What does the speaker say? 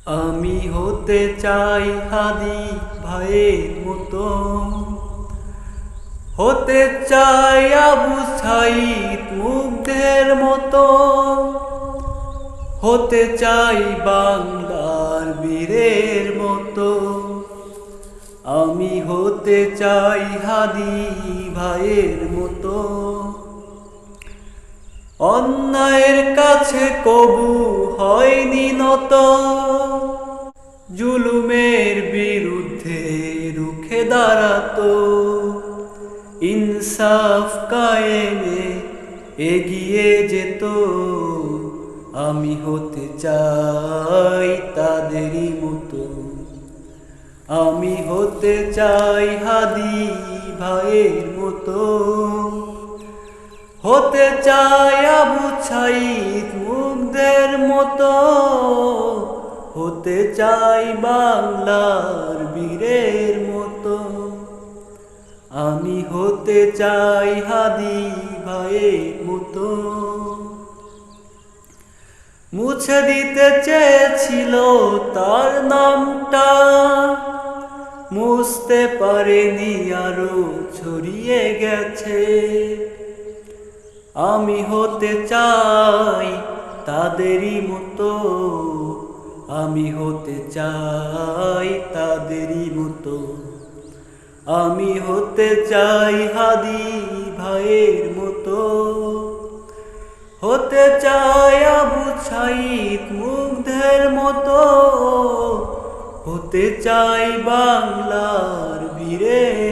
আমি হতে চাই হাদি ভাইয়ের মতো, হতে চাই আবু সাইদ মুগ্ধের মতো, হতে চাই বাংলার বীরের মতো। আমি হতে চাই হাদি ভাইয়ের মতো, অন্যায়ের কাছে কবু হয়নি নত, জুলুমের বিরুদ্ধে রুখে দাঁড়াতো, ইনসাফ কায়েমে এগিয়ে যেত। আমি হতে চাই তাদেরই মতো, আমি হতে চাই হাদি ভাইয়ের মতো, হতে চাই আবু সাইদ মুগ্ধের মতো, হতে চাই বাংলার বীরের মতো। আমি হতে চাই হাদি ভাইয়ের মতো। মুছে দিতে চেয়েছিল তার নামটা, মুছতে পারেনি আরো ছড়িয়ে গেছে। আমি হতে চাই তাদেরই মতো, আমি হতে চাই তাদেরই মতো। আমি হতে চাই হাদি ভাইয়ের মতো, হতে চাই আবু সাইদ মুগ্ধের মতো, হতে চাই বাংলার বীরের